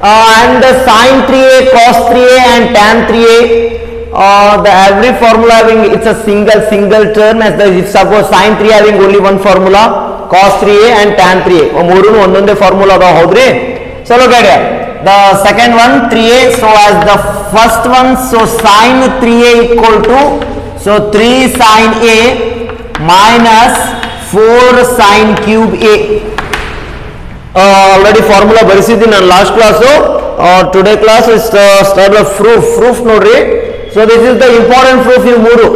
and the sin 3a, cos 3a and tan 3a. The every formula having it's a single term, as the if suppose sin 3 having only one formula, cos 3a and tan 3a ಮೂರು ಒಂದೊಂದೇ formula ಅದಾವ ಹೌದ್ರಿ. So look at here, the second one 3a, so as the first one, so sin 3a equal to, so 3 sin a minus 4 sin cube a. Already formula ಬರೆಸಿದ್ದೀನಿ ನಾನು last class. Today class is start proof ನೋಡ್ರಿ. So this is the important proof ಇವು ಮೂರು.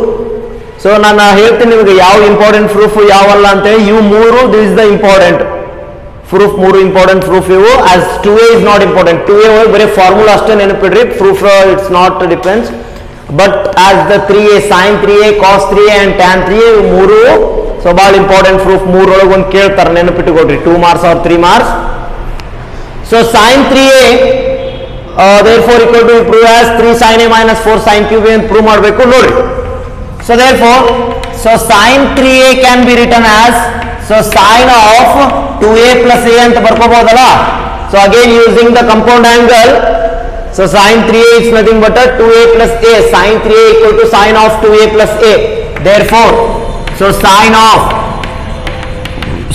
So ನಾನು ಹೇಳ್ತೀನಿ ನಿಮಗೆ ಯಾವ important proof ಯಾವಲ್ಲ ಅಂತೇಳಿ. ಇವು ಮೂರು this is the important proof, ಮೂರು ಇಂಪಾರ್ಟೆಂಟ್ ಪ್ರೂಫ್ ಇವು. As 2a is not important. 2a ಒಳಗೆ ಬರೀ ಫಾರ್ಮುಲಾ ಅಷ್ಟೇ ನೆನಪಿಡ್ರಿ, proof it's not depends. But as the 3a, sin 3a, cos 3a and tan 3a ಇವು ಮೂರು ಸೊ ಭಾಳ ಇಂಪಾರ್ಟೆಂಟ್ ಪ್ರೂಫ್. ಮೂರೊಳಗೆ ಒಂದು ಕೇಳ್ತಾರೆ, ನೆನಪಿಟ್ಟುಕೊಡ್ರಿ, 2 marks or 3 marks. So sin 3a therefore equal to prove as 3 sin a minus 4 sin cube a ಅಂತ prove ಮಾಡಬೇಕು ನೋಡ್ರಿ. So therefore so sin 3a can be written as, so sin of 2a plus a ಅಂತ ಬರ್ಕೋಬಹುದಲ್ಲ. So again using the compound angle, so sin 3a is nothing but a 2a plus a. sin 3a equal to sin of 2a plus a. Therefore so sin of,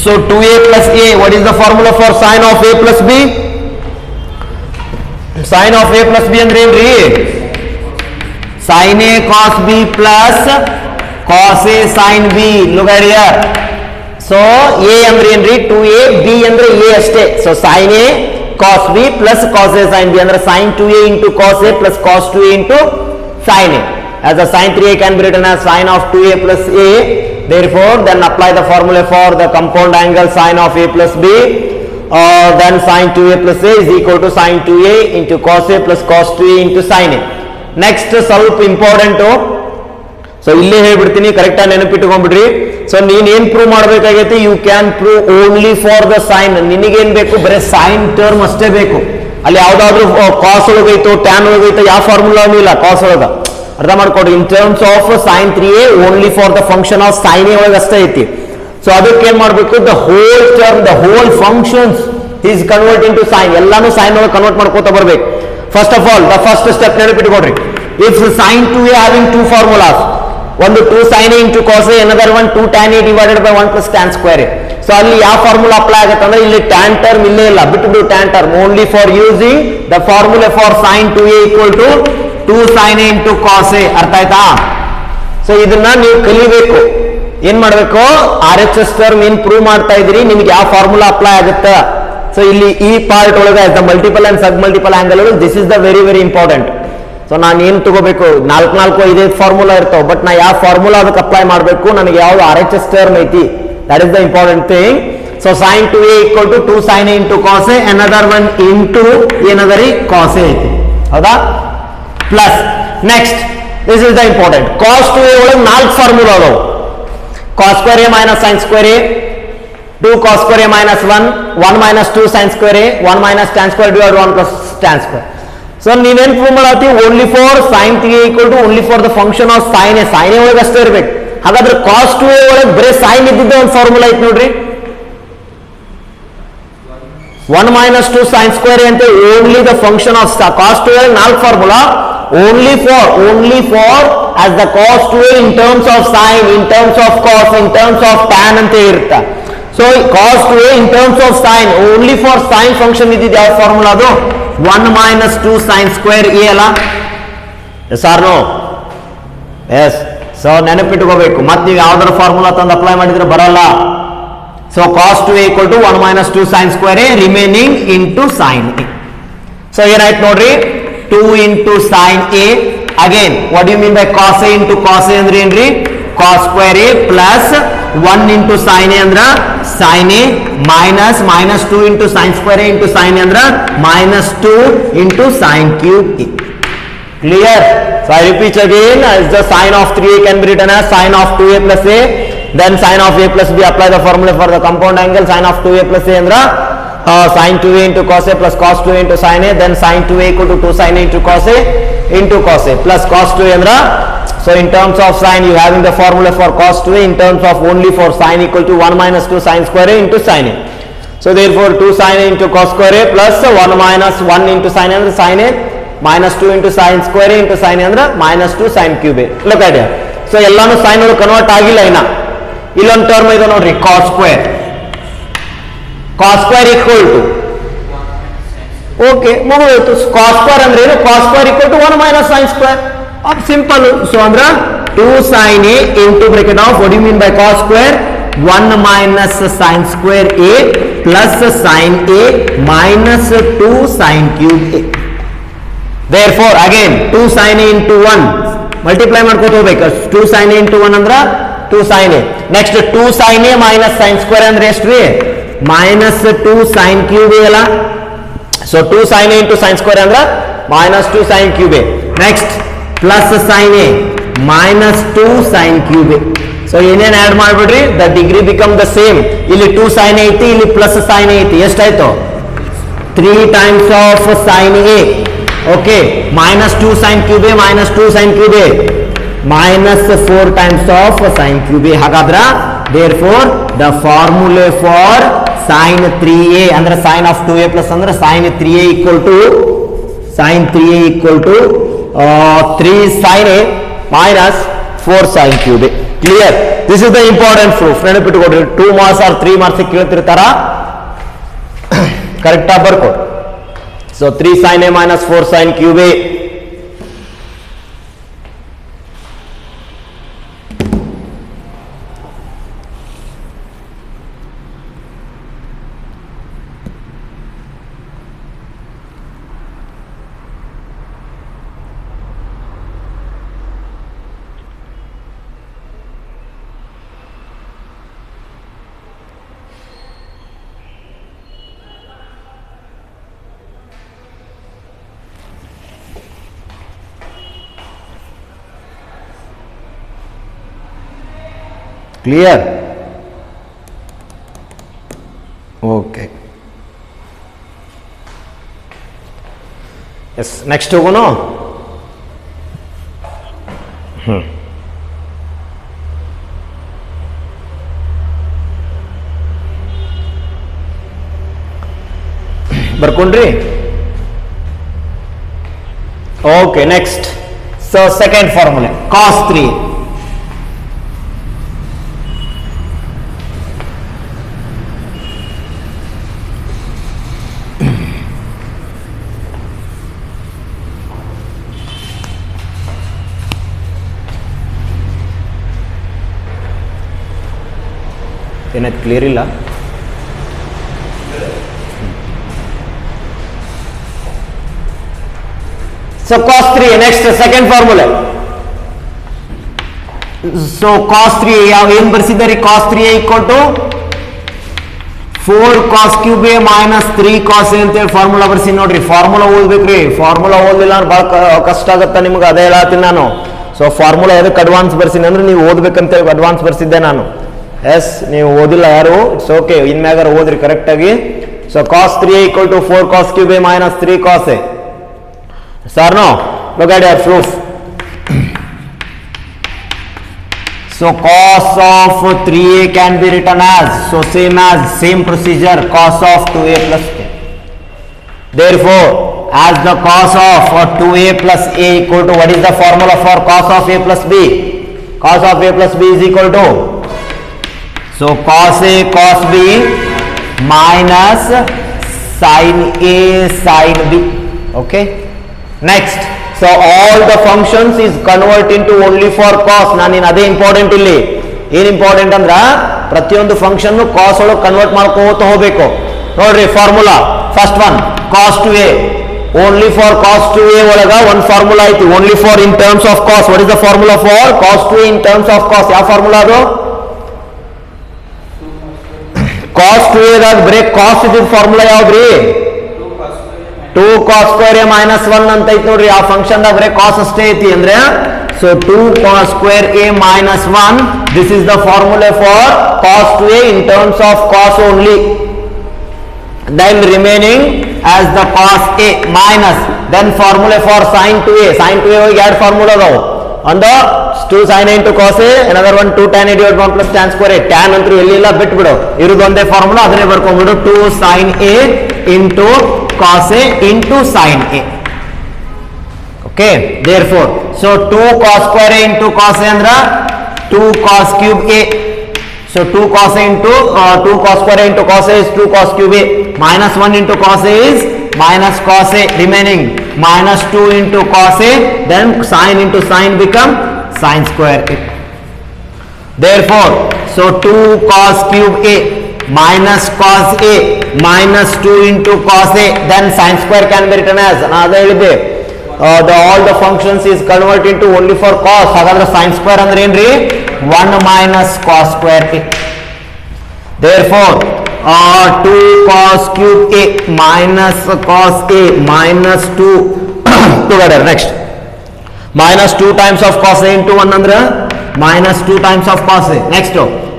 so 2a plus a, what is the formula for sin of a plus b? sin of a plus b ಅಂದ್ರೆ ಏನ್ರಿ? sin a cos b plus cos a sin b. look at here, so a ಅಂದ್ರೆ ಏನ್ರಿ? 2a, b ಅಂದ್ರೆ a ಅಷ್ಟೇ. so sin a cos b plus cos a sin b ಅಂದ್ರೆ sin 2a into cos a plus cos 2a into sin a. as the sin 3a can be written as sin of 2a plus a. therefore then apply the formula for the compound angle sin of a plus b. Then sin 2a plus a is equal to sin 2a into cos a plus cos 2a into sin a. next ಸ್ವಲ್ಪ important, so ಇಲ್ಲೇ ಹೇಳ್ಬಿಡ್ತೀನಿ, ಕರೆಕ್ಟಾಗಿ ನೆನಪಿಟ್ಕೊಂಡ್ಬಿಡ್ರಿ. So ನೀನ್ ಏನ್ prove ಮಾಡ್ಬೇಕಾಗೈತಿ? You can prove only for the sine. ನಿನಗೇನ್ ಬೇಕು? ಬರೀ ಸೈನ್ ಟರ್ಮ್ ಅಷ್ಟೇ ಬೇಕು. ಅಲ್ಲಿ ಯಾವ್ದಾದ್ರು ಕಾಸ್ ಒಳಗೈತೋ ಟ್ಯಾನ್ ಒಳಗೈತೋ ಯಾವ ಫಾರ್ಮುಲಾನು ಇಲ್ಲ ಕಾಸ್ ಒಳಗ. ಅರ್ಥ ಮಾಡ್ಕೊಡ್ರಿ. In terms of sin 3a only for the function of sin a ಒಳಗೆ ಅಷ್ಟೇ ಐತಿ. ಸೊ ಅದಕ್ಕೆ ಏನ್ ಮಾಡ್ಬೇಕು? The whole term, the whole functions is convert into sine. ಎಲ್ಲಾನು ಸೈನ್ ಒಳಗೆ ಕನ್ವರ್ಟ್ ಮಾಡ್ಕೋತ ಬರ್ಬೇಕು. First of all the first step ನೆನಪಿಟ್ಕೊಡ್ರಿ. If sin 2a having two formulas, ಒಂದು 2 sin a into cos a, another one 2 tan a divided by 1 plus tan square a. So ಅಲ್ಲಿ ಯಾವ formula apply ಆಗುತ್ತೆ ಅಂದ್ರೆ ಇಲ್ಲಿ tan term ಇಲ್ಲೇ ಇಲ್ಲ, ಬಿಟ್ಟು tan term. Only for using the formula for sin 2a equal to 2 sin a into cos a. ಅರ್ಥ ಆಯ್ತಾ? ಸೊ ಇದನ್ನ ನೀವು ಕಲಿಬೇಕು. ಏನ್ ಮಾಡ್ಬೇಕು? RHS ಟರ್ಮ್ ಏನ್ ಪ್ರೂವ್ ಮಾಡ್ತಾ ಇದ್ರಿ, ನಿಮ್ಗೆ ಯಾವ ಫಾರ್ಮುಲಾ ಅಪ್ಲೈ ಆಗುತ್ತೆ. ಸೊ ಇಲ್ಲಿ ಈ ಪಾರ್ಟ್ ಒಳಗೆ the multiple and sub multiple angle ಒಳಗೆ this is the very very important. So ನಾನು ಏನು ತಗೋಬೇಕು? 4 ಫಾರ್ಮುಲಾ ಇರ್ತಾವೆ, ಬಟ್ ನಾ ಯಾವ ಫಾರ್ಮುಲಾ ಅದಕ್ಕೆ ಅಪ್ಲೈ ಮಾಡಬೇಕು, ನನಗೆ ಯಾವ್ದು RHS ಟರ್ಮ್ ಐತಿ, that is the important thing. So sin 2a equal to 2 sin a into cos a, another one into ಏನದರಿ cos a ಐತಿ, ಹೌದಾ? Plus next this is the important. cos 2a ಒಳಗೆ 4 formula ಅದಾವು. cos square a minus sin square a, 2 cos square a minus 1, 1 minus 2 sin square a, 1 minus tan square divided 1 plus tan square. So ನೀವೇನ್ prove ಮಾಡತ್ತಿ? Only for sin 3a equal to only for the function of sin a. sin a ಒಳಗೆ ಅಷ್ಟೇ ಇರ್ಬೇಕು. ಹಾಗಾದ್ರೆ cos 2a ಒಳಗೆ ಬರೀ sin ಇದ್ದಿದ್ದ ಒಂದು ಫಾರ್ಮುಲಾ ಐತಿ ನೋಡ್ರಿ, 1 minus 2 sin square a ಅಂತ only the function of cos 2a ಒಳಗೆ 4 formula. Only for as the cos 2a in terms of sin, in terms of cos, in terms of tan ಅಂತ ಇರುತ್ತೆ. So cos 2a in terms of sin, only for sin function ಇದ್ದಿದ್ದು ಯಾವ formula? ಅದು 1 minus 2 sin square a ಅಲ್ಲ? Yes or no? Yes. So ನೆನಪಿಟ್ಕೋಬೇಕು. ಮತ್ತೆ ನೀವು ಯಾವ್ದಾರ ಫಾರ್ಮುಲಾ ತಂದು ಅಪ್ಲೈ ಮಾಡಿದ್ರೆ ಬರಲ್ಲ. So cos 2a equal to 1 minus 2 sin square a remaining into sin a. So ಏನಾಯ್ತು ನೋಡ್ರಿ? 2 into sin a. Again, what do you mean by cos a into cos a ಅಂದ್ರೆ ಏನ್ರಿ? cos square a plus 1 into sin a ಅಂದ್ರ sin a minus 2 into sin square a into sin a ಅಂದ್ರ minus 2 into sin cube a. Clear? So I repeat again, as the sin of 3a can be written as sin of 2a plus a, then sin of a plus b. Apply the formula for the compound angle. sin of 2a plus a ಅಂದ್ರ sin 2a into cos a plus cos 2a into sin a, then sin 2a equal to 2 sin a into cos a plus cos 2a andra. So in terms of sin, you having the formula for cos 2a in terms of only for sin equal to 1 minus 2 sin square a into sin a. So therefore 2 sin a into cos square a plus 1 minus 1 into sin a ಅಂದ್ರೆ sin a minus 2 into sin square a into sin a ಅಂದ್ರೆ minus 2 sin cube a. Look at here. So ಎಲ್ಲಾನು sin ಒಳಗೆ convert ಆಗಿಲ್ಲ ಇನ್ನ. ಇಲ್ಲೊಂದು term ಇದೆ ನೋಡ್ರಿ cos square. Cos square equal to okay ಮುಗಿದೋಯ್ತು. cos square ಅಂದ್ರೆ ಏನು? cos square equal to 1 minus sin square. ಅದು ಸಿಂಪಲ್. ಸೊ ಅಂದ್ರೆ 2 sin a into bracket of what do you mean by cos square? 1 minus sin square a plus sin a minus 2 sin cube a. Therefore again 2 sin a into 1 multiply ಮಾಡ್ಕೋತ ಹೋಗ್ಬೇಕು. 2 sin a into 1 ಅಂದ್ರೆ 2 sin a. Next 2 sin a minus sin square ಅಂದ್ರೆ ಎಷ್ಟು ರೀ? minus 2 sin cube a ಅಲ್ಲ. So 2 sin a into sin square ಅಂದ್ರೆ minus 2 sin cube a. Next plus sin a minus 2 sin cube a. So ಏನೇನು add ಮಾಡ್ಬಿಡ್ರಿ, the degree become the same. ಇಲ್ಲಿ 2 sin a ಐತಿ, ಇಲ್ಲಿ plus sin a ಐತಿ. ಎಷ್ಟಾಯ್ತು? 3 times of sin a. Okay, minus 2 sin cube a minus 2 sin cube a minus 4 times of sin cube a. ಹಾಗಾದ್ರ therefore the formula for sin 3a ಅಂದ್ರೆ sin of 2a plus ಅಂದ್ರೆ sin 3a equal to 3 sin a minus 4 sin cube a. Clear? This is the important proof. ನೆನಪಿಟ್ಟುಕೊಡ್ರಿ, 2 marks or 3 marks ಕೇಳ್ತಿರ್ತಾರ, correct ಆಗಿ ಬರ್ಕೊ. So 3 sin a minus 4 sin cube a. Clear? Okay. Yes, next ಹೋಗೋಣ. ಬರ್ಕೊಂಡ್ರಿ? Okay, next. So second formula, cos 3. ಏನಾಯ್ತು, clear ಇಲ್ಲ? So cos 3, next second formula. So cos 3 ಯಾವ ಏನು ಬರ್ಸಿದ್ದಾರೆ? cos 3a equal to 4 cos cube a minus 3 cos a ಅಂತೇಳಿ formula ಬರ್ಸಿ ನೋಡ್ರಿ. Formula ಓದ್ಬೇಕ್ರಿ, formula ಓದಲಿಲ್ಲ ಅಂದ್ರೆ ಭಾಳ ಕಷ್ಟ ಆಗತ್ತ ನಿಮ್ಗೆ, ಅದೇ ಹೇಳತ್ತೀನಿ ನಾನು. ಸೊ ಫಾರ್ಮುಲಾ ಎದಕ್ಕೆ ಅಡ್ವಾನ್ಸ್ ಬರ್ಸಿನಿ ಅಂದ್ರೆ ನೀವು ಓದ್ಬೇಕಂತೇಳಿ ಅಡ್ವಾನ್ಸ್ ಬರ್ಸಿದ್ದೆ ನಾನು. ಎಸ್, ನೀವು ಓದಿಲ್ಲ ಯಾರು, ಇಟ್ಸ್ ಓಕೆ, ಇನ್ಮ್ಯಾಗಾರ ಓದ್ರಿ ಕರೆಕ್ಟಾಗಿ. So cos 3a equal to 4 cos cube a minus 3 cos a. Sir, no? Look at your proof. So cos of 3a can be written as, so same procedure, cos of 2a plus a. Therefore, as the cos of 2a plus a equal to, what is the formula for cos of a plus b? Cos of a plus b is equal to, so cos a cos b minus sin a sin b. Okay. Next, so all the functions is convert into only for cos. ನಾನು ಅದೇ important ಇಲ್ಲಿ. ಏನು important ಅಂದ್ರ ಪ್ರತಿಯೊಂದು function ಕಾಸ್ ಒಳಗೆ convert ಮಾಡ್ಕೋತ ಹೋಗ್ಬೇಕು. ನೋಡ್ರಿ formula, first one cos 2a, only for cos 2a ಒಳಗ ಒಂದು ಫಾರ್ಮುಲಾ ಐತಿ, only for in terms of cos. What is the formula for cos 2a in terms of cos? ಯಾವ ಫಾರ್ಮುಲಾ ಅದು? cos 2a ದಾಗ ಬರೀ ಕಾಸ್ ಇದ್ದ formula ಯಾವ್ದ್ರಿ? 2 cos square a minus 1 ಅಂತ ಐತಿ ನೋಡ್ರಿ. ಆ ಫಂಕ್ಷನ್ ದಾಗ ಬರೀ ಕಾಸ್ ಅಷ್ಟೇ ಐತಿ ಅಂದ್ರೆ, so 2 cos square a minus 1, this is the formula for cos 2a in terms of cos only. Then remaining as the cos a minus, then formula for sin 2a. sin 2a ಹೋಗಿ ಎರಡು formula ಅದಾವು. on the 2 sin a into cos a, another one 2 tan a divided by 1 plus tan square a. Tan ಅಂತೂ ಎಲ್ಲಿಲ್ಲ ಬಿಟ್ಬಿಡು, ಇರೋದು ಒಂದೇ formula, ಅದನ್ನೇ ಬರ್ಕೊಂಡ್ಬಿಡು 2 sin a into cos a into sin a. Okay, therefore so 2 cos square a into cos a andra 2 cos cube a. So 2 cos a into 2 cos square a into cos a is 2 cos cube a, minus 1 into cos a is minus cos a, remaining minus 2 into cos a, then sin into sin become sin square a. Therefore so 2 cos cube a minus cos a minus 2 into cos a, then sin square can be written as all the functions is converted into only for cos. ಹಾಗಾದ್ರೆ sin square ಅಂದ್ರೆ ಏನ್ರಿ 1 minus cos square a. Therefore 2 cos cube a minus cos a minus 2 together. Next minus 2 times of cos a into 1 ಅಂದ್ರೆ minus 2 times of cos a. Next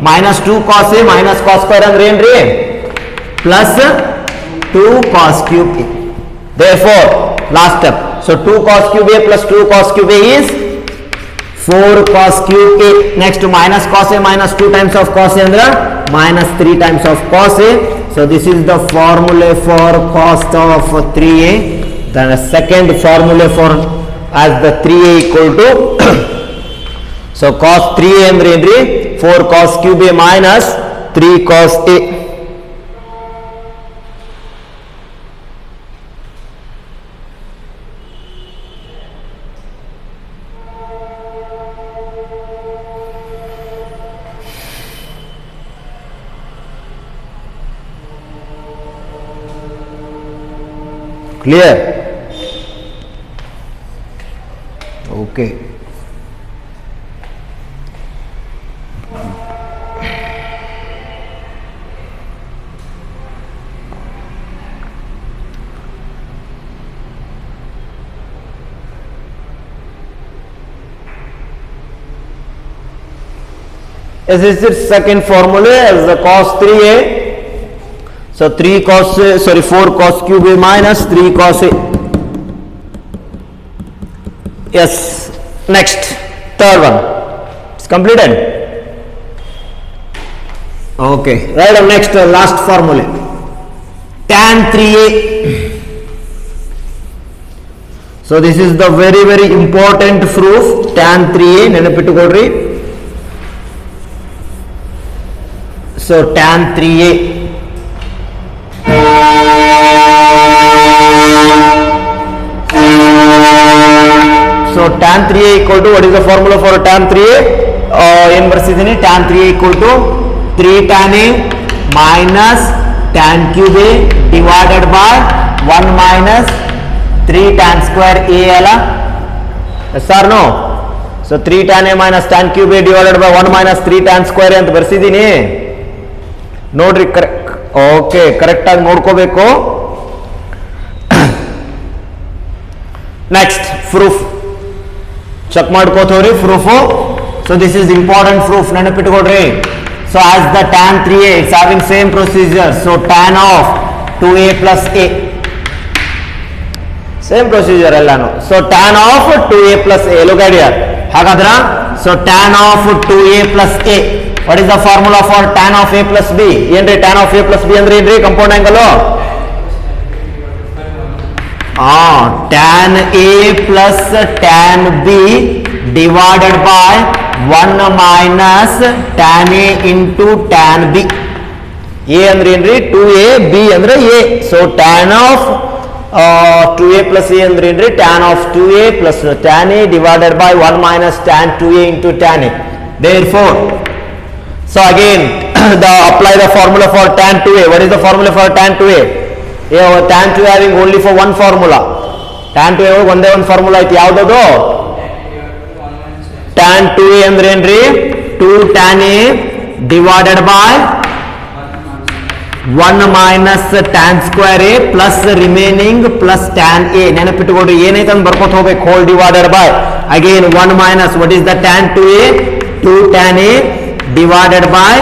minus 2 cos a minus cos square ಅಂದ್ರೆ ಏನ್ರಿ plus 2 cos cube a. Therefore last step, so 2 cos cube a plus 2 cos cube a is 4 cos cube a. Next minus cos a minus 2 times of cos a andra minus 3 times of cos a. So this is the formula for cos of 3a. Then the second formula for as the 3a equal to so cos 3a andre endri 4 cos cube a minus 3 cos a. Clear? Okay. This is the second formula as the cos 3a. So 4 cos cube a minus 3 cos a. Yes. Next, third one. It's completed. Okay. Right on. Next, last formula. Tan 3a. So this is the very very important proof. Tan 3a. ನೆನಪಿಟ್ಟುಕೊಳ್ಳ್ರಿ. So tan 3a. So tan 3a equal to, what is the formula for tan 3a? ಏನು ಬರ್ಸಿದ್ದೀನಿ, tan 3a equal to 3 tan a minus tan cube a divided by 1 minus 3 tan square a ಅಲ್ಲ? Yes or no? So 3 tan a minus tan cube a divided by 1 minus 3 tan square a ಅಂತ ಬರ್ಸಿದ್ದೀನಿ ನೋಡ್ರಿ. Okay, correct ಆಗಿ ನೋಡ್ಕೋಬೇಕು. Next proof check ಮಾಡ್ಕೋತವ್ರಿ proof. So this is important proof, ನೆನಪಿಟ್ಕೊಡ್ರಿ. So as the tan 3a it's having same procedure. So tan of 2a plus a, same procedure ಎಲ್ಲಾನು. So tan of 2a plus a, look at here. ಹಾಗಾದ್ರ so tan of 2a plus a, what is the formula for tan of a plus b? ಏನ್ರಿ tan of a plus b ಅಂದ್ರೆ ಏನ್ರಿ? Compound angle. tan a plus tan b divided by 1 minus tan a into tan b. a ಅಂದ್ರೆ ಏನ್ರಿ? 2a, b ಅಂದ್ರೆ a. so tan of 2a plus a ಅಂದ್ರೆ ಏನ್ರಿ? tan of 2a plus tan a divided by 1 minus tan 2a into tan a. Therefore so again apply the formula for tan 2a. What is the formula for tan 2a? tan 2a having only for one formula. tan 2a ಒಂದೇ ಒಂದು formula ಐತಿ, ಯಾವ್ದದು? tan 2a ಅಂದ್ರೆ ಏನ್ರಿ? 2 tan a divided by 1 minus tan square a plus remaining plus tan a. ನೆನಪಿಟ್ಟುಕೊಳ್ಳಿ, ಏನೈತೆ ಅಂತ ಬರ್ಕೋತ ಹೋಗ್ಬೇಕು. whole divided by again 1 minus, what is the tan 2a? 2 tan a divided by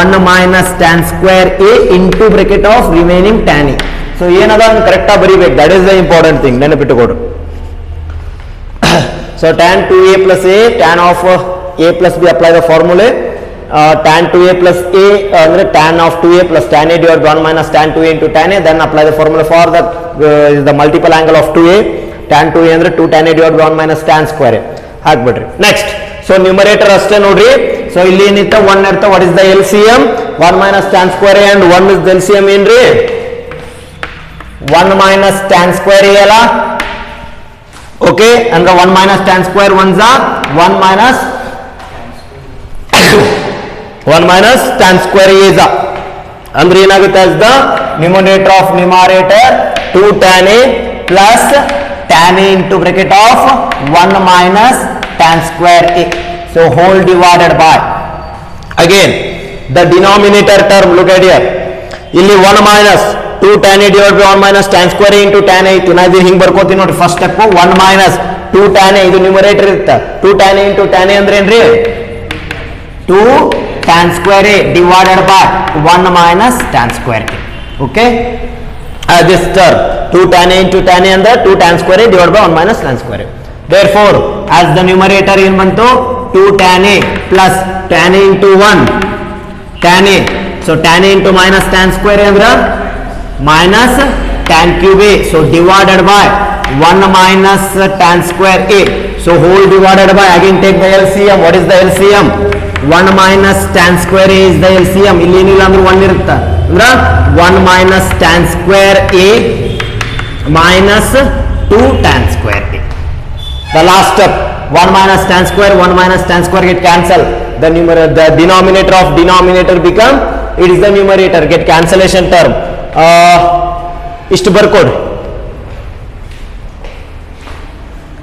1 minus tan square a into bracket of remaining tan a. So ಏನದ correct ಆಗಿ ಬರೀಬೇಕು, that is the important thing, ನೆನಪಿಟ್ಟುಕೊಳ್ಳಿ. So tan 2a plus a, tan of a plus b, apply the formula. Tan 2a plus a ಅಂದ್ರೆ tan of 2a plus tan a divided by 1 minus tan 2a into tan a, then apply the formula for the multiple angle of 2a. tan 2a ಅಂದ್ರೆ 2 tan a divided by 1 minus tan square a ಹಾಕ್ಬಿಡ್ರಿ. Next so numerator ಅಷ್ಟೇ ನೋಡ್ರಿ. So ಇಲ್ಲಿ ಏನಿತ್ತ 1 ಇರ್ತ, what is the LCM? 1 minus tan square a and 1 is the LCM ಏನ್ರಿ? 1 minus tan square a ಅಲ್ಲ. Okay, ಅಂದ್ರೆ 1 minus tan square 1 1 minus 1 minus tan square a is ಅಂದ್ರೆ ಏನಾಗುತ್ತೆ as the numerator of numerator 2 tan a plus tan a into bracket of 1 minus tan square a, so whole divided by, again the denominator term, look at here, ಇಲ್ಲಿ 1 minus 2 tan a divided by 1 minus tan square a into tan a ಇತ್ತು. ನಾ ಇದು ಹಿಂಗೆ ಬರ್ಕೋತೀನಿ ನೋಡಿ. First step 1 minus 2 tan a, ಇದು numerator ಇರುತ್ತೆ. 2 tan a into tan a ಅಂದ್ರೆ ಏನ್ರಿ? 2 tan square a divided by 1 minus tan square a. Okay, this term 2 tan a into tan a ಅಂದ್ರೆ 2 tan square a divided by 1 minus tan square a. Therefore as the numerator ಏನು ಬಂತು? 2 tan a plus tan a into 1 tan a, so tan a into minus tan square a ಅಂದ್ರೆ minus tan cube a, so divided by 1 minus tan square a, so whole divided by, again take the LCM. what is the LCM? 1 minus tan square a is the LCM. ಇಲ್ಲಿ ಏನಿಲ್ಲ ಅಂದ್ರೆ 1 ಇರುತ್ತೆ ಅಂದ್ರೆ 1 minus tan square a minus 2 tan square a. The last step, 1 minus tan square, 1 minus tan square get cancel. The denominator of denominator become, it is the numerator, get cancellation term. ಇಷ್ಟು ಬರ್ಕೊಡ್ರಿ.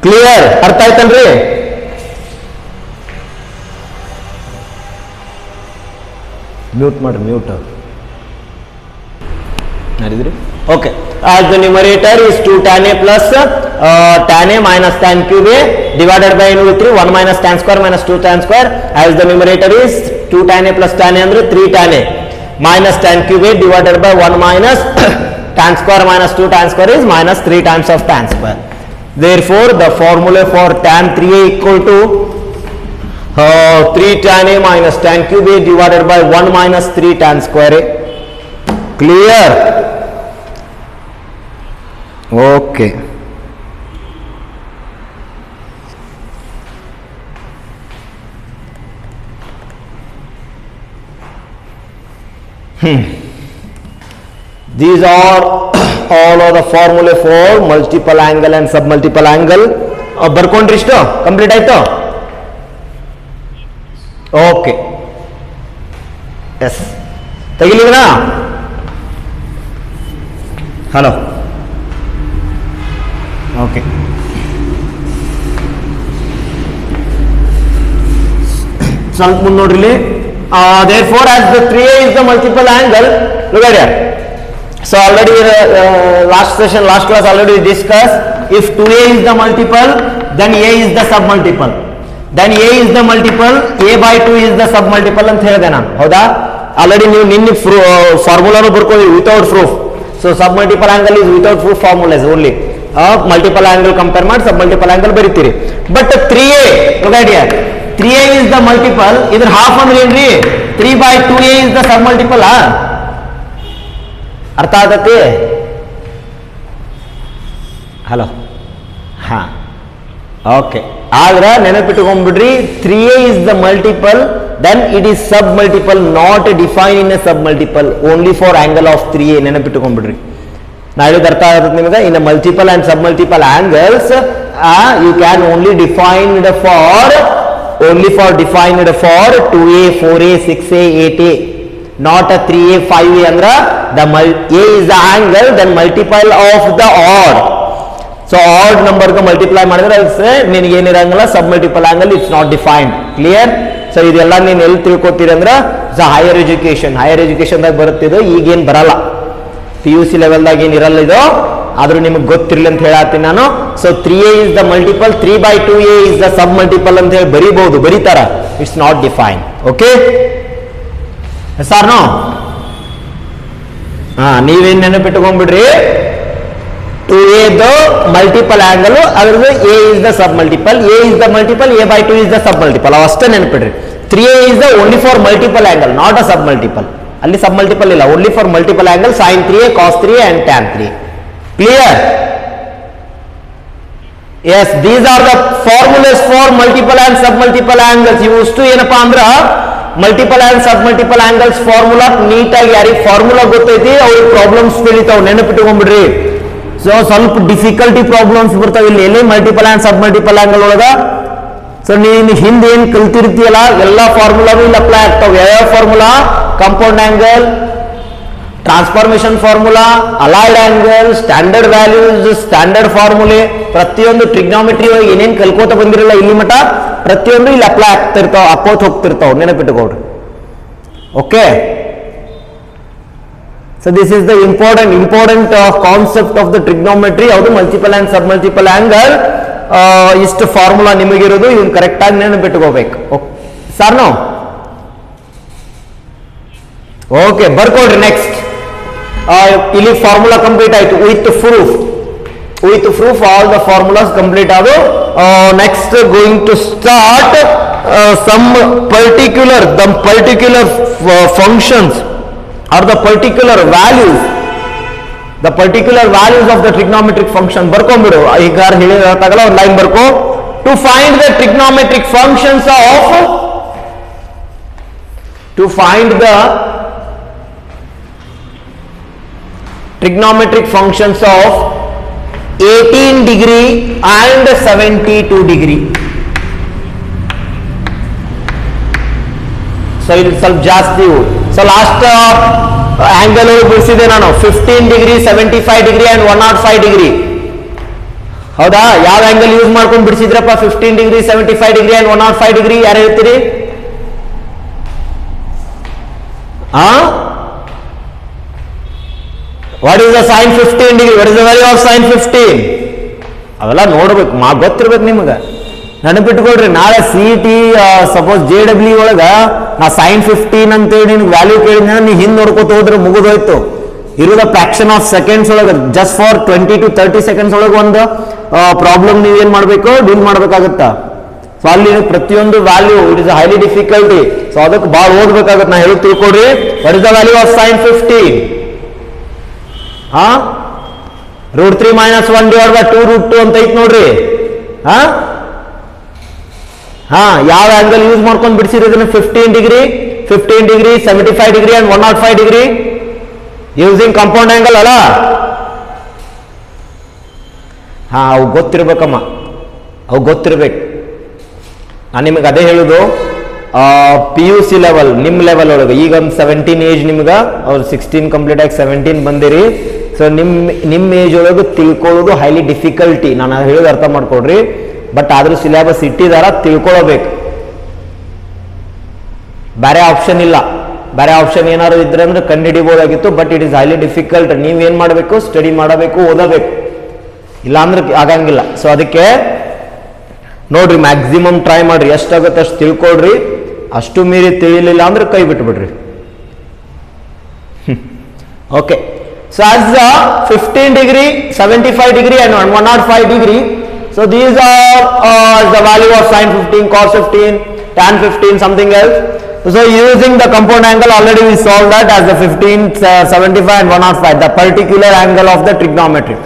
Clear? ಅರ್ಥ ಆಯ್ತಲ್ರಿ? Mute ಮಾಡ್ರಿ, mute ಮಾಡಿದ್ರಿ. Okay, as the numerator is 2 tan a plus tan a minus tan cube a divided by 1 minus tan square minus 2 tan square, as the numerator is 2 tan a plus tan a ಅಂದ್ರೆ 3 tan a minus tan cube a divided by 1 minus tan square minus 2 tan square is minus 3 times of tan square. Therefore the formula for tan 3a equal to 3 tan a minus tan cube a divided by 1 minus 3 tan square a. Clear? Okay. These are all of the formula for multiple angle and submultiple angle. ಬರ್ಕೊಂಡ್ರಿ ಇಷ್ಟು complete ಆಯ್ತು? Okay, yes ತೆಗಿಲಿಲ್ಲ? Hello, okay. ಸ್ವಲ್ಪ ಮುಂದೆ ನೋಡ್ರಿ. Therefore as the 3a is the multiple angle, look at here. So already last session, last class already discussed, if 2a is the multiple, then a is the submultiple, then a is the multiple, a by 2 is the submultiple ಅಂತ ಹೇಳಿದೆ ನಾನು, ಹೌದಾ? Already ನೀವು ನಿನ್ನೆ ಫಾರ್ಮುಲಾನು ಬರ್ಕೊಳ್ಳಿ without proof. So submultiple angle is without proof formulas only. Multiple angle compare ಮಾಡಿ submultiple angle ಬರೀತೀರಿ. But 3a, look at here, 3a is the multiple, ಇದ್ರ ಹಾಫ್ ಅಂದ್ರೆ ಏನ್ರಿ? 3 by 2a is the submultiple. ಅರ್ಥ ಆಗತ್ತೆ? ಹಲೋ, ಹಾ, okay. ಆದ್ರೆ ನೆನಪಿಟ್ಕೊಂಡ್ಬಿಡ್ರಿ, 3a is the multiple, then it is submultiple, not defined in a submultiple, only for angle of 3a. ನೆನಪಿಟ್ಕೊಂಡ್ಬಿಡ್ರಿ. ನಾ ಹೇಳಿದ ಅರ್ಥ ಆಗುತ್ತೆ ನಿಮಗೆ? In multiple and submultiple angles you can only defined for defined for 2a, 4a, 6a, 8a, not a 3a, 5a. ಅಂದ್ರೆ the a is the angle, then multiple of the odd. So odd number ಗೆ multiply ಮಾಡಿದ್ರೆ ನಿನಗೆ ಏನಿರಂಗಿಲ್ಲ, sub multiple angle, it's not defined. Clear? So ಇದೆಲ್ಲ ನೀನು ಎಲ್ಲಿ ತಿಳ್ಕೊತೀರಿ ಅಂದ್ರೆ higher ಎಜುಕೇಶನ್ದಾಗ ಬರುತ್ತಿದ್ದು, ಈಗೇನು ಬರಲ್ಲ. PUC ಲೆವೆಲ್ದಾಗ ಏನು ಇರಲ್ಲ ಇದು, ಆದ್ರೂ ನಿಮಗೆ ಗೊತ್ತಿರಲಿ ಅಂತ ಹೇಳತ್ತೀನಿ ನಾನು. So 3a is the multiple, 3 by 2a is the sub multiple ಅಂತ ಹೇಳಿ ಬರೀಬಹುದು, ಬರೀತಾರ. It's not define. Okay sir? No, ನೀವೇನು ನೆನಪಿಟ್ಕೊಂಡ್ಬಿಡ್ರಿ, 2a ದ ಮಲ್ಟಿಪಲ್ ಆಂಗಲ್, ಅದ್ರದ್ದು a is the sub multiple, a is the multiple, a by 2 is the sub multiple. ಅವು ಅಷ್ಟೇ ನೆನಪಿಡ್ರಿ. 3a is the only for multiple angle, not a sub multiple. ಅಲ್ಲಿ sub multiple ಇಲ್ಲ, only for multiple angle, sin 3a, cos 3a and tan 3a. Clear? Yes, these are the formulas for multiple and sub multiple angles. ಇಷ್ಟು ಏನಪ್ಪಾ ಅಂದ್ರ multiple and sub multiple angles formula ನೀಟಾಗಿ ಯಾರಿಗೆ formula ಗೊತ್ತೈತಿ ಅವ್ರಿಗೆ problems ತಿಳಿತಾವ್, ನೆನಪಿಟ್ಕೊಂಡ್ಬಿಡ್ರಿ. So ಸ್ವಲ್ಪ difficulty problems ಬರ್ತಾವ ಇಲ್ಲಿ ಎಲ್ಲಿ multiple and sub multiple angle ಒಳಗ. ಸೊ ನೀನು ಹಿಂದೆ ಏನ್ ಕಲ್ತಿರ್ತೀಯಲ್ಲ ಎಲ್ಲಾ ಫಾರ್ಮುಲಾನು ಇಲ್ಲಿ ಅಪ್ಲೈ ಆಗ್ತಾವ. ಯಾವ formula? Compound angle, transformation formula, allied angle, standard values, standard formulae, ಪ್ರತಿಯೊಂದು ಟ್ರಿಗ್ನಾಮೆಟ್ರಿ ಒಳಗೆ ಏನೇನು ಕಲ್ಕೋತ ಬಂದಿರಲ್ಲ ಇಲ್ಲಿ ಮಟ ಪ್ರತಿಯೊಂದು ಇಲ್ಲಿ ಅಪ್ಲೈ ಆಗ್ತಿರ್ತಾವ, ಅಕ್ಕೋತ ಹೋಗ್ತಿರ್ತಾವ, ನೆನಪಿಟ್ಟುಕೊಡ್ರಿ. Okay, so this is the important concept of the trigonometry. ಯಾವುದು? Multiple and sub multiple angle. ಇಷ್ಟು ಫಾರ್ಮುಲಾ ನಿಮಗಿರೋದು, ಇವ್ನು ಕರೆಕ್ಟ್ ಆಗಿ ನೆನಪಿಟ್ಕೋಬೇಕು. ಸರ್ ನಾವು ಓಕೆ ಬರ್ಕೊಡ್ರಿ. ನೆಕ್ಸ್ಟ್ ಇಲ್ಲಿ ಫಾರ್ಮುಲಾ ಕಂಪ್ಲೀಟ್ ಆಯ್ತು with proof all the formulas complete ಆದವು. Next going to start some particular functions are the particular values of the trigonometric function. ಬರ್ಕೊಂಡ್ಬಿಡು, ಈಗ ಹೇಳಿದಾಗಲ್ಲ ಒಂದು ಲೈನ್ ಬರ್ಕೋ. To find the trigonometric functions of 18 degree and 72 degree. So ಇಲ್ಲಿ ಸ್ವಲ್ಪ ಜಾಸ್ತಿ. So last angle ಬಿಡಿಸಿದೆ ನಾನು 15 ಡಿಗ್ರಿ, 75 ಡಿಗ್ರಿ ಅಂಡ್ 105 ಡಿಗ್ರಿ. ಹೌದಾ? ಯಾವ ಆಂಗಲ್ ಯೂಸ್ ಮಾಡ್ಕೊಂಡು ಬಿಡಿಸಿದ್ರಪ್ಪ? 15 ಡಿಗ್ರಿ, 75 ಡಿಗ್ರಿ ಅಂಡ್ 105 ಡಿಗ್ರಿ. ಯಾರು ಹೇಳ್ತೀರಿ? What is the sin 15 degree? What is the value of sin 15? ಅವೆಲ್ಲ ನೋಡ್ಬೇಕು, ಗೊತ್ತಿರ್ಬೇಕು ನಿಮ್ಗೆ. ನೆನಪಿಟ್ಕೊಳ್ರಿ, ನಾಳೆ CET ಸಪೋಸ್ JEE ಒಳಗ ನಾ sin 15 ಅಂತೇಳಿ ನಿನ್ಗೆ ವ್ಯಾಲ್ಯೂ ಕೇಳಿದ್ರೆ ನೀ ಹಿಂದೆ ನೋಡ್ಕೋತ ಹೋದ್ರೆ ಮುಗಿದೋಯ್ತು. ಇರೋದ ಫ್ರಾಕ್ಷನ್ ಆಫ್ ಸೆಕೆಂಡ್ಸ್ ಒಳಗೆ ಜಸ್ಟ್ ಫಾರ್ 20 to 30 ಸೆಕೆಂಡ್ಸ್ ಒಳಗೆ ಒಂದು ಪ್ರಾಬ್ಲಮ್ ನೀವೇನ್ ಮಾಡ್ಬೇಕು? ಡೀಲ್ ಮಾಡ್ಬೇಕಾಗತ್ತಾ. ಸೊ ಅಲ್ಲಿ ಪ್ರತಿಯೊಂದು value it is highly difficulty. So ಅದಕ್ಕೆ ಭಾಳ ಓದ್ಬೇಕಾಗತ್ತೆ. ನಾ ಹೇಳಿ ತಿಳ್ಕೊಡ್ರಿ. What is the value of sin 15? √3 - 1 / 2 √2 ಅಂತ ಐತ್ ನೋಡ್ರಿ. ಯಾವ ಆಂಗಲ್ ಯೂಸ್ ಮಾಡ್ಕೊಂಡು ಬಿಡಿಸಿರೋದನ್ನ? 15 degree, 75 degree and 105 degree using compound angle ಅಲ್ಲ. ಅವು ಗೊತ್ತಿರ್ಬೇಕಮ್ಮ, ಅವು ಗೊತ್ತಿರ್ಬೇಕು. ನಾನು ನಿಮಗೆ ಅದೇ ಹೇಳುದು. PUC ಲೆವೆಲ್, ನಿಮ್ಮ ಲೆವೆಲ್ ಒಳಗೆ ಈಗ ಒಂದು 17 ಏಜ್ ನಿಮ್ಗೆ, ಅವ್ರು 16 ಕಂಪ್ಲೀಟ್ ಆಗಿ 17 ಬಂದಿರಿ. ಸೊ ನಿಮ್ಮ ಏಜ್ ಒಳಗೆ ತಿಳ್ಕೊಳ್ಳೋದು ಹೈಲಿ ಡಿಫಿಕಲ್ಟಿ. ನಾನು ಹೇಳೋದು ಅರ್ಥ ಮಾಡ್ಕೊಡ್ರಿ. ಬಟ್ ಆದ್ರೂ ಸಿಲೆಬಸ್ ಇಟ್ಟಿದಾರ, ತಿಳ್ಕೊಳ್ಬೇಕು. ಬೇರೆ ಆಪ್ಷನ್ ಇಲ್ಲ. ಬೇರೆ ಆಪ್ಷನ್ ಏನಾದ್ರು ಇದ್ರೆ ಅಂದ್ರೆ ಕಂಡುಹಿಡಿಬೋದಾಗಿತ್ತು. But it is highly difficult. ನೀವೇನ್ ಮಾಡಬೇಕು? ಸ್ಟಡಿ ಮಾಡಬೇಕು, ಓದಬೇಕು. ಇಲ್ಲ ಅಂದ್ರೆ ಆಗಂಗಿಲ್ಲ. ಸೊ ಅದಕ್ಕೆ ನೋಡ್ರಿ, ಮ್ಯಾಕ್ಸಿಮಮ್ ಟ್ರೈ ಮಾಡ್ರಿ, ಎಷ್ಟಾಗುತ್ತೆ ಅಷ್ಟು ತಿಳ್ಕೊಳ್ರಿ. ಅಷ್ಟು ಮೀರಿ ತಿಳಿಲಿಲ್ಲ ಅಂದ್ರೆ ಕೈ ಬಿಟ್ಬಿಡ್ರಿ. Okay, so as 15 degree, 75 degree and 105 degree. So these are the value of sin 15, cos 15, tan 15, something else. So using the compound angle, already we solved that as the 15, 75 and 105, the particular angle of the trigonometry.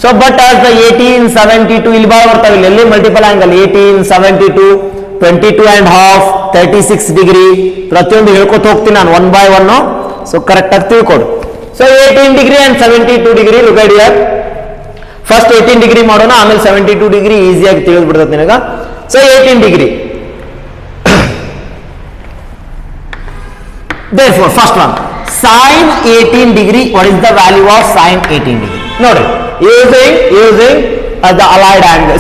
So but as the 18, 72 ಇಲ್ಲಿ ಬಾಳ ಬರ್ತಾವೆ. ಇಲ್ಲಿ multiple angle 18, 72, 22.5, 36 degree ಪ್ರತಿಯೊಂದು ಹೇಳ್ಕೊತ ಹೋಗ್ತೀನಿ ನಾನು 1 by 1. So correct ಆಗಿ ತಿಳ್ಕೊಡು. So 18 degree and 72 degree look at here. First 18 degree ಮಾಡೋಣ, ಆಮೇಲೆ 72 ಡಿಗ್ರಿ ಈಸಿಯಾಗಿ ತಿಳಿದು ಬಿಡ್ತದೆ ನಿನಗ. So 18 degree. Therefore, first one, sin 18 degree. What is the value of sin 18 degree? Notice, using the allied angle,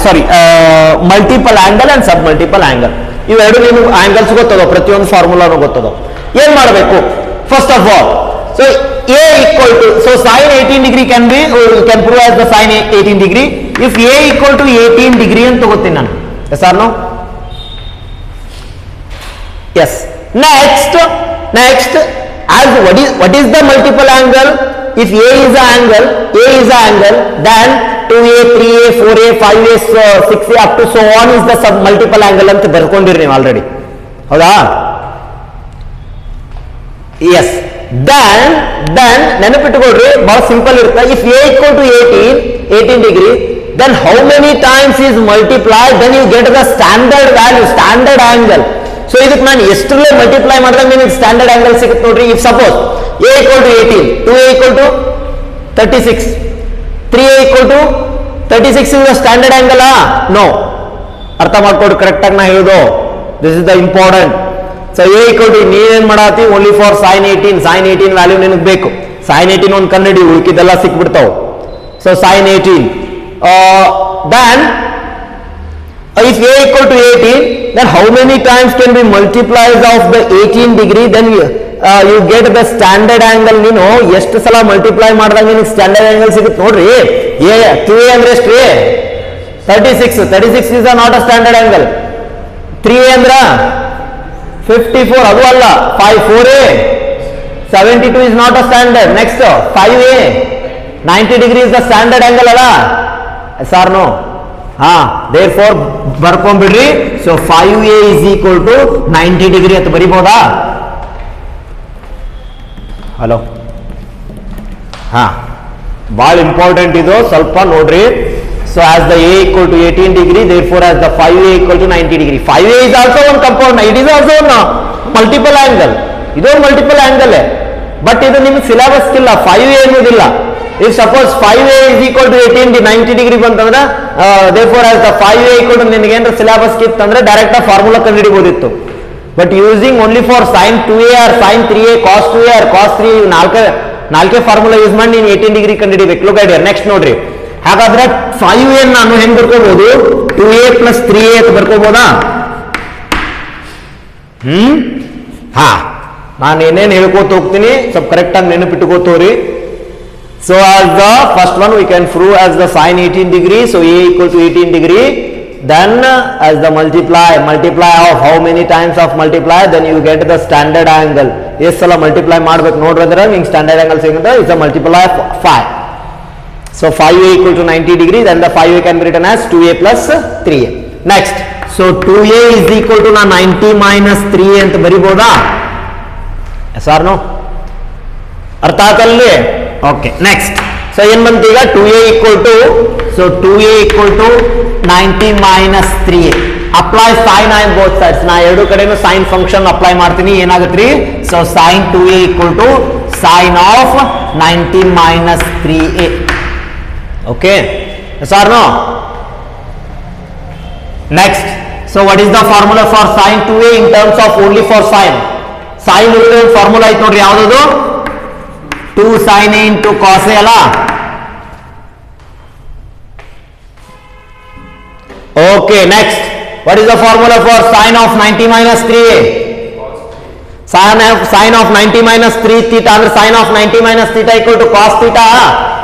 multiple angle and submultiple angle. ಇವೆರಡು ನೀವು angles ಗೊತ್ತದೋ, ಪ್ರತಿಯೊಂದು ಫಾರ್ಮುಲಾನು ಗೊತ್ತದೋ. ಏನ್ ಮಾಡಬೇಕು? First of all, so a equal to, so sin 18 degree can prove as the sin 18 degree if a equal to 18 degree ಅಂತ ತಗೋತೀನಿ ನಾನು. Yes or no? Yes. Next, as what is the multiple angle? if A is an angle, then 2A, 3A, 4A, 5A, 6A up to so on is the sub multiple angle ಅಂತ ಬರ್ಕೊಂಡಿರಿ ನೀವು already, ಹೌದಾ? S. Then ನೆನಪಿಟ್ಟುಕೊಡ್ರಿ, ಬಹಳ simple ಇರುತ್ತೆ. If A equal to 18 degree, then how many times is multiplied, then you get the standard value, standard angle. So ಇದಕ್ಕೆ ನಾನು ಎಷ್ಟರಲ್ಲೇ multiply ಮಾಡಿದಾಗ ನಿಮಗೆ standard angle ಸಿಗುತ್ತೆ ನೋಡ್ರಿ. If suppose A equal to 18, 2A equal to 36, 3A equal to 36 is the standard angle? No. ಅರ್ಥ ಮಾಡ್ಕೊಡ್ರಿ correct ಆಗಿ ನಾ ಹೇಳೋದು. This is the important. So A equal to ನೀವೇನ್ ಮಾಡಾತಿ, ಓನ್ಲಿ ಫಾರ್ sin 18 ವ್ಯಾಲ್ಯೂ ನಿನಗೆ ಬೇಕು. sin 18 ಒಂದು ಕಂಡುಹಿಡಿ, ಉಳಿಕಿದ್ದೆಲ್ಲ ಸಿಕ್ಬಿಡ್ತಾವ. So sin 18 then if A equal to 18, then how many times can be multiplies of the 18 degree, then you get the standard angle. ನೀನು ಎಷ್ಟು ಸಲ ಮಲ್ಟಿಪ್ಲೈ ಮಾಡಿದಾಗ ನಿನಗೆ ಸ್ಟ್ಯಾಂಡರ್ಡ್ ಆಂಗಲ್ ಸಿಗುತ್ತೆ ನೋಡ್ರಿ. 2A ಅಂದ್ರೆ ಎಷ್ಟು? 36 is not a standard angle. 3A ಅಂದ್ರ 54, ಅದು ಅಲ್ಲ. 4A 72 is not a standard. Next 5A 90 degree is the standard angle ಅಲ್ಲ? Sir no. therefore ಬರ್ಕೊಂಡ್ಬಿಡ್ರಿ. So 5A is equal to 90 degree ಅಂತ ಬರಿಬಹುದಾ? ಹಲೋ, ಬಹಳ ಇಂಪಾರ್ಟೆಂಟ್ ಇದು, ಸ್ವಲ್ಪ ನೋಡ್ರಿ. So as the A equal to 18 degree, therefore as the 5A equal to 90 degree. 5A is also one compound, it is also one multiple angle. ಇದು multiple angle, but ಇದು ನಿಮ್ಗೆ syllabus ಇಲ್ಲ. 5A ಅನ್ನೋದಿಲ್ಲ. if suppose 5A is equal to 18 90 degree ಬಂತಂದ್ರೆ therefore as the 5A equal to ನಿನಗೆ ಏನಾರ syllabus ಕಿತ್ತಂದ್ರೆ direct ಆಗಿ ಫಾರ್ಮುಲಾ ಕಂಡುಹಿಡಿಬಹುದಿತ್ತು. But using only for sin 2A or sin 3A, cos 2A or cos 3, ನಾಲ್ಕೇ formula use ಮಾಡಿ ನೀನು 18 degree ಕಂಡುಹಿಡಿಬೇಕು. Look at here. ನೆಕ್ಸ್ಟ್ ನೋಡ್ರಿ, ಹಾಗಾದ್ರೆ 5A ನಾನು ಹೆಂಗ್ ಬರ್ಕೋಬಹುದು? 2A plus 3A ಅಂತ ಬರ್ಕೋಬಹುದಾ? ನಾನು ಏನೇನು ಹೇಳ್ಕೋತ ಹೋಗ್ತೀನಿ, ಸ್ವಲ್ಪ ಕರೆಕ್ಟ್ ಆಗಿ ನೆನಪಿಟ್ಟುಕೋತವ್ರಿ. So as the first one we can prove as the sin 18 degree, so A equal to 18 degree, then as the multiply of how many times of multiply, then you get the standard angle. ಎಷ್ಟು ಸಲ multiply ಮಾಡ್ಬೇಕು ನೋಡ್ರಿ ಅಂದ್ರೆ ನಿಮ್ಗೆ standard angle ಸಿಗುತ್ತೆ. It's a multiply of 5. so 5A equal to 90 degree, then the 5A can be written as 2A plus 3A. next, so 2A is equal to 90 minus 3A ಅಂತ ಬರಿಬಹುದಾ? yes or no? ಅರ್ಥ ಆತಲ್ಲಿ? Okay. Next, so ಏನ್ ಬಂತು ಈಗ? 2A equal to 90 minus 3A. Apply sin on both sides. ನಾ ಎರಡು ಕಡೆನೂ sin function apply ಮಾಡ್ತೀನಿ. ಏನಾಗುತ್ತೆ ರೀ? So sin 2A equal to sin of 90 minus 3A. Okay, yes or no? next, so what is the formula for sin 2A in terms of only for sin? sin ಉಳಿದ formula ಐತೆ ನೋಡ್ರಿ, ಯಾವ್ದು? 2 sin A into cos A ಅಲ್ಲ? okay. next, what is the formula for sin of 90 minus 3A? sin of 90 minus 3 theta ಅಂದ್ರೆ sin of 90 minus theta equal to cos theta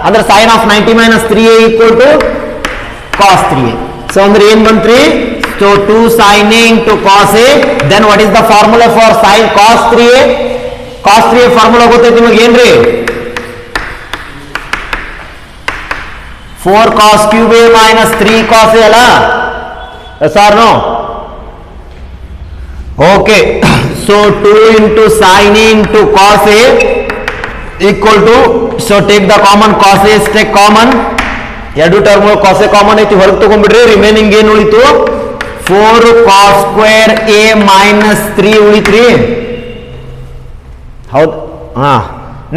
ಅಂದ್ರೆ sin of 90 minus 3A equal to cos 3A. so ಅಂದ್ರೆ ಏನ್ ಬಂತ್ರಿ? so 2 sin A into cos A, then what is the formula for sin cos 3A? cos 3A formula ಗೊತ್ತೈತಿ ನಿಮಗೆ ಏನ್ರಿ? 4 cos cube A minus 3 cos A ಅಲ್ಲ? yes or no? okay. so 2 into sin A into cos A equal to, so take the common, cos A is take common, ಎರಡು term cos A common ಐತಿ, ಹೊರಗೆ ತಗೊಂಡ್ಬಿಡ್ರಿ. Remaining ಏನು ಉಳಿತು? 4 cos square A minus 3 ಉಳಿತ್ರಿ, ಹೌದು?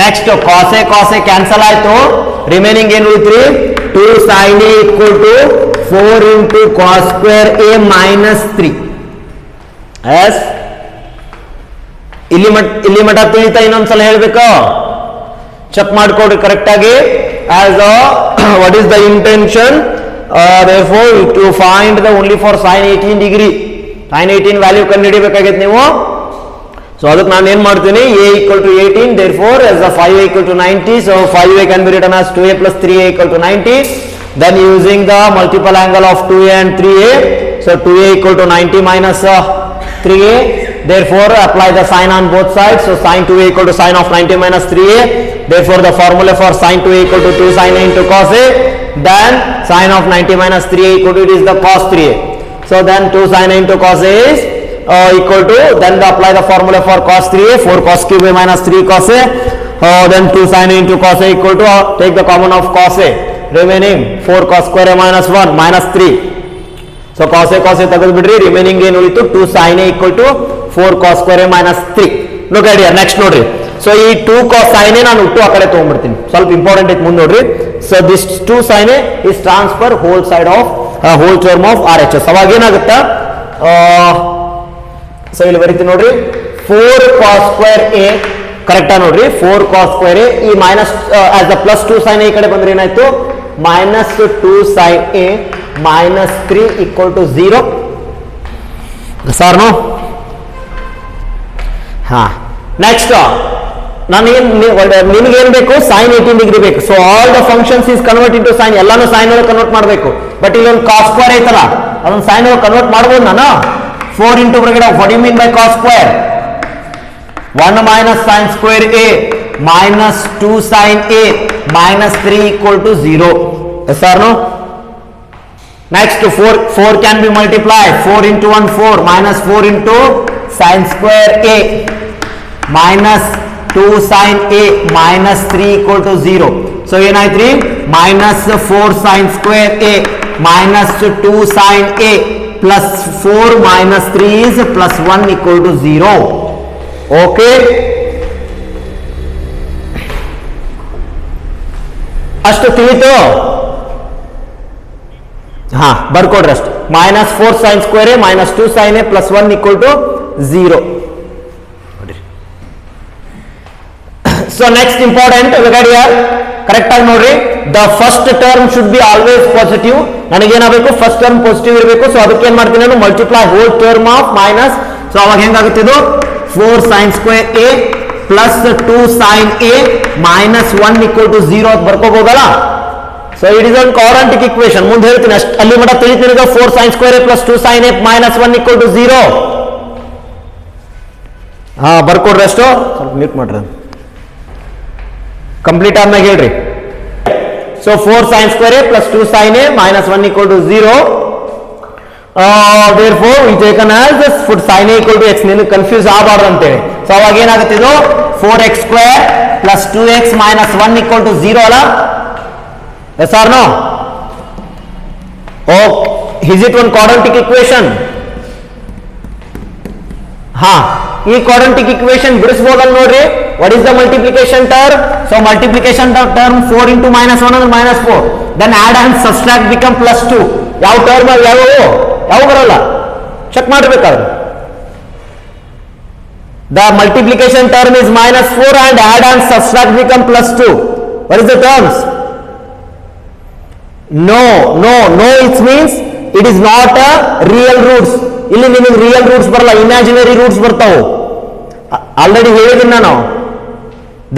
Next cos A cancel ಆಯ್ತು. Remaining ಏನು ಉಳಿತ್ರಿ? 2 sin A equal to 4 into cos square A minus 3. S, ಇಲ್ಲಿ ಮಟ್ಟ ತಿಳಿತಾ? ಇನ್ನೊಂದ್ಸಲ ಹೇಳ್ಬೇಕು, ಚೆಕ್ ಮಾಡ್ಕೊಡ್ರಿ ಕರೆಕ್ಟ್ ಆಗಿ. As what is the intention? therefore to find the only for sin 18 degree, sin 18 value ಕಂಡುಹಿಡಿಬೇಕಾಗೈತೆ ನೀವು. So ಅದಕ್ಕೆ ನಾನು ಏನ್ ಮಾಡ್ತೀನಿ? A equal to 18, therefore as the 5A equal to 90, so 5A can be written as 2A plus 3A equal to 90. then using the multiple angle of 2A and 3A, so 2A equal to 90 minus 3A, therefore apply the sign on both sides. So sin 2a equal to sin of 90 minus 3a, therefore the formula for sin 2a equal to 2 sin a into cos a, then sin of 90 minus 3a equal to, it is the cos 3a. So then 2 sin a into cos a is equal to, then apply the formula for cos 3a, 4 cos cube a minus 3 cos a, then 2 sin a into cos a equal to, take the common of cos a, remaining 4 cos square a minus 1 minus 3. So cos a ತೆಗೆದು ಬಿಡ್ರಿ, remaining ಏನು ಉಳಿತು 2 sin a equal to 4 cos square a minus 3. look at here, next ನೋಡ್ರಿ. So ಈ 2 cos sin a ನಾನು ಹುಟ್ಟು ಆ ಕಡೆ ತಗೊಂಡ್ಬಿಡ್ತೀನಿ, ಸ್ವಲ್ಪ ಇಂಪಾರ್ಟೆಂಟ್ ಐತೆ ಮುಂದೆ ನೋಡ್ರಿ. So this 2 sin a is transfer whole side of whole term of RHS. ಅವಾಗ ಏನಾಗುತ್ತಾ, ಸೊ ಇಲ್ಲಿ ಬರೀತೀನಿ ನೋಡ್ರಿ, 4 cos square a ಕರೆಕ್ಟಾ ನೋಡ್ರಿ, 4 cos square a, ಈ minus as the plus 2 sin a ಈ ಕಡೆ ಬಂದ್ರೆ ಏನಾಯ್ತು, minus 2 sin a minus 3 equal to 0. sir no? ha next ನಿಮಗೆ ಏನು ಬೇಕು, sin 18 degree ಬೇಕು. So all the functions is convert into sin, ಎಲ್ಲಾನು sin ಒಳಗೆ ಕನ್ವರ್ಟ್ ಮಾಡಬೇಕು. ಬಟ್ ಇಲ್ಲಿ ಒಂದು cos square ಐತಲ್ಲ, ಅದನ್ನ sin ಒಳಗೆ ಕನ್ವರ್ಟ್ ಮಾಡ್ಬೋದು ನಾನು. 4 into bracket of, what do you mean by cos square? 1 minus sin square a minus 2 sin a minus 3 equal to 0. yes or no? next 4 can be multiplied, 4 into 1 4 minus 4 into sin square a minus 2 sin a minus 3 equal to 0. so ಏನಾಯ್ತು, minus 4 sin square a minus 2 sin a plus 4 minus 3 is plus 1 equal to 0. okay, ಅಷ್ಟು ತಿಳಿತು. ಹಾ ಬರ್ಕೊಡ್ರಿ ಅಷ್ಟು, minus 4 sin square a minus 2 sin a plus 1 equal to 0. so next important, look at here, correct ಆಗಿ ನೋಡ್ರಿ, the first term should be always positive. ನನಗೇನಾಗಬೇಕು, first term positive ಇರಬೇಕು. So ಅದಕ್ಕೆ ಏನ್ ಮಾಡ್ತೀನಿ ನಾನು, multiply whole term of minus. So ಅವಾಗ ಹೆಂಗಾಗುತ್ತೆ ಇದು, 4 sin square a plus 2 sin a minus 1 equal to 0 ಅಂತ ಬರ್ಕೋಬೋದಲ್ಲ. So it is one quadratic equation, ಮುಂದೆ ಹೇಳ್ತೀನಿ ಅಷ್ಟು, ಅಲ್ಲಿ ಮಟ್ಟ ತಿಳಿತೀನಿ. 4 sin square a plus 2 sin a minus 1 equal to 0. ಹಾ ಬರ್ಕೊಡ್ರಿ ಅಷ್ಟು, ಸ್ವಲ್ಪ ಮ್ಯೂಟ್ ಮಾಡ್ರಿ, ಕಂಪ್ಲೀಟ್ ಆದ್ಮೇಲೆ ಹೇಳ್ರಿ. So 4 sin square a plus 2 sin a minus 1 equal to 0. therefore we taken as sin a equal to x. ನೀನು ಕನ್ಫ್ಯೂಸ್ ಆಗಬಾರ್ದು ಅಂತೇಳಿ. So ಅವಾಗ ಏನಾಗುತ್ತೆ ಇದು, 4x square plus 2x minus 1 equal to 0 ಅಲ್ಲ. yes or no? oh, is it one quadratic equation? ಹಾ, ಈ quadratic equation ಬಿಡಿಸಬಹುದಲ್ಲ ನೋಡ್ರಿ. what is the multiplication term? so multiplication term 4 into minus 1 ಅಂದ್ರೆ minus 4, then add and subtract become plus 2. ಯಾವ term ಯಾವ ಬರಲ್ಲ, check ಮಾಡಬೇಕಾದ್ರೆ. the multiplication term is minus 4 and add and subtract become plus 2. what is the terms? no it means it is not a real roots. ಇಲ್ಲಿ ನಿಮಗೆ real roots ಬರಲ್ಲ, imaginary roots ಬರ್ತಾವು. Already ಹೇಳಿದ್ದೀನಿ ನಾನು,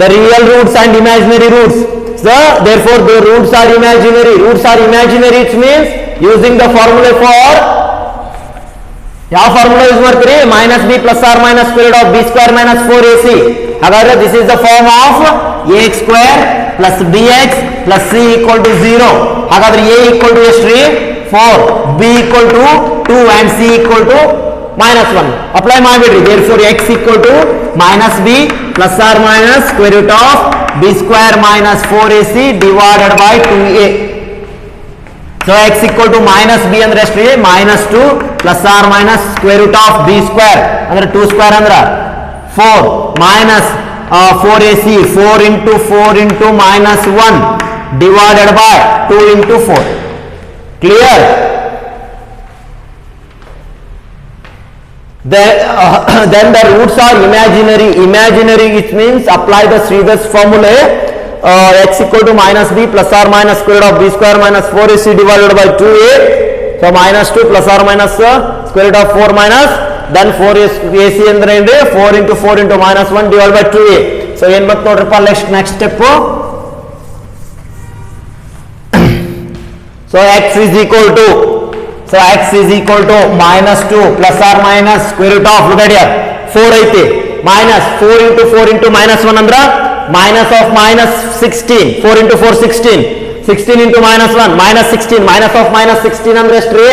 the real roots and imaginary roots. so therefore the roots are imaginary. it means using the formula for, ಯಾವ formula use ಮಾಡ್ತೀರಿ, minus b plus or minus square root of b square minus 4ac. ಹಾಗಾದ್ರೆ this is the form of ax square plus bx plus c equal to 0. ಹಾಗಾದ್ರೆ a equal to ಎಷ್ಟು ರೀ, 4, b equal to 2 and c equal to minus 1. apply ಮಾಡಿಬಿಡ್ರಿ. therefore x equal to minus b plus or minus square root of b square minus 4ac divided by 2a. so x equal to minus b ಅಂದ್ರೆ ಎಷ್ಟು ರೀ, minus 2 plus or minus square root of b square ಅಂದ್ರೆ 2 square ಅಂದ್ರೆ 4 minus 4ac, 4 into minus 1 divided by 2 into 4. clear? then the roots are imaginary, which means apply the Sridhar's formula. x equal to minus b plus or minus square root of b square minus 4ac divided by 2a. so minus 2 plus or minus square root of 4 minus, then 4ac ಅಂದ್ರೆ ಏನ್ರಿ, 4 into 4 into minus 1 divided by 2a. so ಏನ್ ಬರ್ತದೆ ನೋಡ್ರಪ್ಪ next step. so x is equal to minus 2 plus or minus square root of, look at here, 4 ಐತಿ minus 4 into 4 into minus 1 ಅಂದ್ರ minus of minus 16 4 into 4 16 into minus 1 minus 16 minus of minus 16 ಅಂದ್ರೆ ಎಷ್ಟ್ರಿ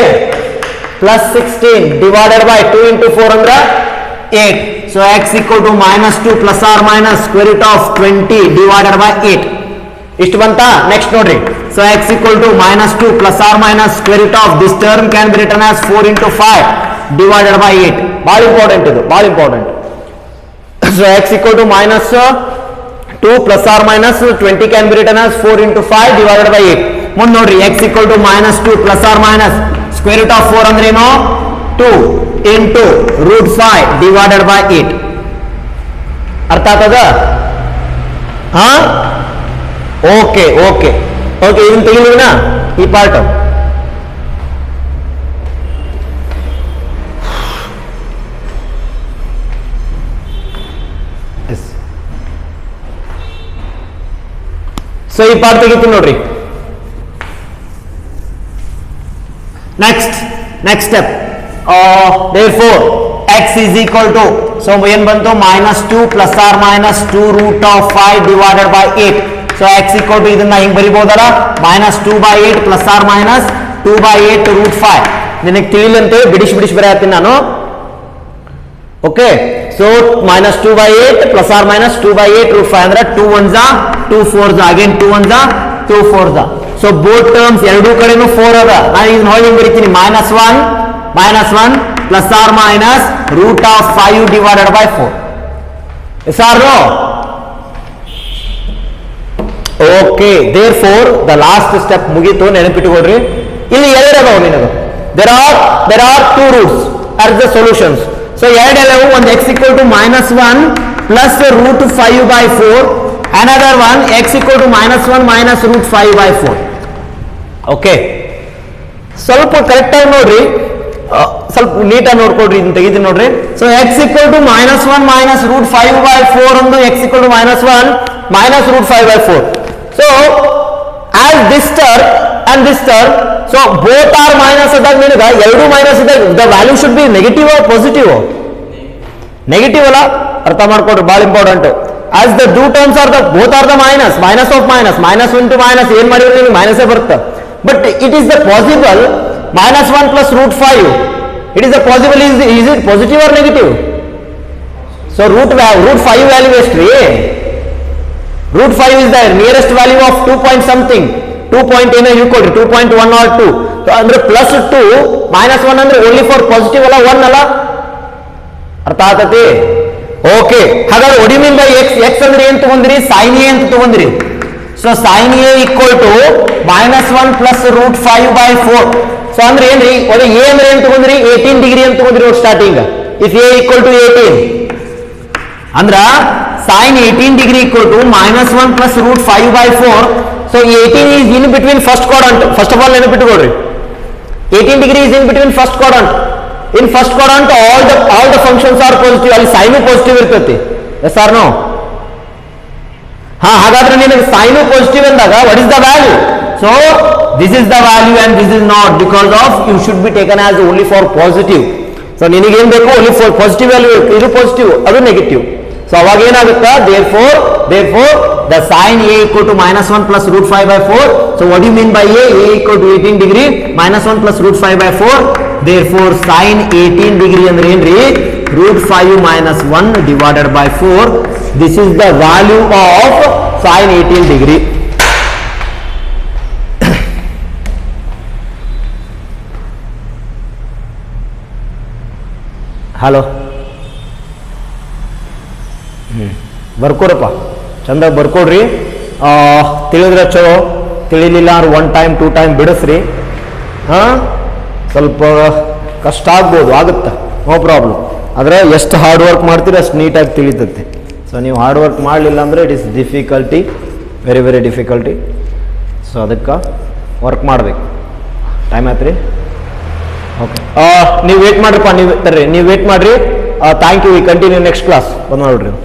plus 16 divided by 2 into 4 ಅಂದ್ರ 8 so x equal to minus 2 plus or minus square root of 20 divided by 8 ಇಷ್ಟು ಬಂತ next ನೋಡ್ರಿ so x equal to minus 2 plus or minus square root of this term can be written as 4 into 5 divided by 8 ಭಾಳ important ಇದು ಭಾಳ important so x equal to minus 2 plus or minus 20 can be written as 4 into 5 divided by 8 ಮುಂದೆ ನೋಡ್ರಿ x equal to minus 2 plus or minus square root of 4 ಅಂದ್ರೆ ಏನು 2 into root 5 divided by 8 ಅರ್ಥ ಆಗ್ತದ ಹಾ okay okay okay ಇದನ್ನ ತೆಗಿಲಿನ ಈ part so ಈ ಪಾರ್ಟ್ ತೆಗಿತೀನಿ ನೋಡ್ರಿ next step therefore x is equal to so ಏನ್ ಬಂತು minus 2 plus or minus 2 root of 5 divided by 8 so x equal to ಇದನ್ನ ಹಿಂಗ್ ಬರಿಬಹುದಲ್ಲ minus 2 by 8 plus or minus 2 by 8 root 5 ನಿನಗೆ ತಿಳಿಯಂತೆ ಬಿಡಿಸಿ ಬರೆಯತ್ತೀನಿ ನಾನು okay so minus 2 by 8 plus or minus 2 by 8 root 5 ಅಂದ್ರೆ 2 1s are 2 4s again 2 1s are 2 4s so both terms ಎರಡೂ ಕಡೆನೂ 4 ಅದ ನಾನು ಇದನ್ನ ಹೊಳ್ಳಿ ಬರೀತೀನಿ minus 1 plus or minus root of 5 divided by 4 yes or no okay therefore the last step ಮುಗಿತು ನೆನಪಿಟ್ಟುಕೊಳ್ಳ್ರಿ ಇಲ್ಲಿ ಎರಡು ಅದಾವ ನಿನಗೆ there are two roots as the solutions so ಎರಡು ಅದಾವು ಒಂದು x equal to minus 1 plus root 5 by 4 another one x equal to minus 1 minus root 5 by 4 okay ಸ್ವಲ್ಪ correct ಆಗಿ ನೋಡ್ರಿ ಸ್ವಲ್ಪ ನೀಟಾಗಿ ನೋಡ್ಕೊಡ್ರಿ ಇದನ್ನ ತೆಗಿತೀನಿ ನೋಡ್ರಿ so x equal to minus 1 minus root 5 by 4 ಒಂದು x equal to minus 1 minus root 5 by 4 so as this term and this term so both are minus ಅದಾಗ ನಿನಗ ಎರಡು ಮೈನಸ್ ಇದ್ದಾಗ the value should be negative or positive negative ಅಲ್ಲ ಅರ್ಥ ಮಾಡ್ಕೊಡ್ರಿ ಭಾಳ important as the two terms are the both are the minus of minus into minus ಏನ್ ಮಾಡಿದ್ರೆ ನಿಮಗೆ ಮೈನಸ್ ಬರುತ್ತೆ but it is the possible minus 1 plus root 5 it is a possible is it positive or negative so root 5 value ಎಷ್ಟ್ರಿ root 5 is the nearest value of 2 point something 2 point ಏನೋ ಇಟ್ಕೊಳ್ರಿ 2.1 or 2 so ಅಂದ್ರೆ plus 2 minus 1 ಅಂದ್ರೆ only for positive ಅಲ್ಲ 1 ಅಲ್ಲ ಅರ್ಥ ಆಗತೈತಿ okay ಹಾಗಾದ್ರೆ what do you mean by x ಅಂದ್ರೆ ಏನು ತಗೊಂಡ್ರಿ sin a ಅಂತ ತಗೊಂಡ್ರಿ so sin a equal to minus 1 plus root 5 by 4 so ಅಂದ್ರೆ ಏನ್ರಿ ಒಂದು a ಅಂದ್ರೆ ಏನು ತಗೊಂಡ್ರಿ 18 ಡಿಗ್ರಿ ಅಂತ ತಗೊಂಡ್ರಿ starting if a equal to 18 ಅಂದ್ರ sin 18 degree equal to minus 1 plus root 5 by 4 so 18 is in between first quadrant first of all ನೆನಪಿಟ್ಟುಕೊಳ್ಳ್ರಿ 18 degree is in between first quadrant in first quadrant all the functions are positive ಅಲ್ಲಿ sin positive ಇರ್ತೈತಿ yes or no ಹಾಗಾದ್ರೆ ನಿಮಗೆ sin positive ಅಂದಾಗ what is the value so this is the value and this is not because of you should be taken as only for positive so ನಿನಗೆ ಏನು ಬೇಕು only for positive value ಇದು positive ಅದು negative so ಅವಾಗ ಏನಾಗುತ್ತೆ therefore the sin a equal to minus 1 plus root 5 by 4 so what do you mean by a equal to 18 degree minus 1 plus root 5 by 4 therefore sin 18 degree ಅಂದ್ರೆ ಏನ್ರಿ root 5 minus 1 divided by 4 this is the value of sin 18 degree hello ಬರ್ಕೋರಪ್ಪ ಚಂದ ಬರ್ಕೊಡ್ರಿ ತಿಳಿದ್ರೆ ಚಲೋ ತಿಳಿಲಿಲ್ಲ ಅಂದ್ರೆ 1 time 2 time ಬಿಡಿಸ್ರಿ ಸ್ವಲ್ಪ ಕಷ್ಟ ಆಗ್ಬೋದು ಆಗುತ್ತೆ no problem ಆದರೆ ಎಷ್ಟು ಹಾರ್ಡ್ ವರ್ಕ್ ಮಾಡ್ತೀರಿ ಅಷ್ಟು ನೀಟಾಗಿ ತಿಳಿತೈತೆ ಸೊ ನೀವು ಹಾರ್ಡ್ ವರ್ಕ್ ಮಾಡಲಿಲ್ಲ ಅಂದರೆ it is difficulty very difficulty so ಅದಕ್ಕೆ ವರ್ಕ್ ಮಾಡಬೇಕು ಟೈಮ್ ಆಯ್ತು ರೀ ಓಕೆ ನೀವು ವೇಟ್ ಮಾಡ್ರಿಪ್ಪ ನೀವು ವೇಟ್ ಮಾಡಿರಿ thank you we continue next class ಬಂದು ನೋಡ್ರಿ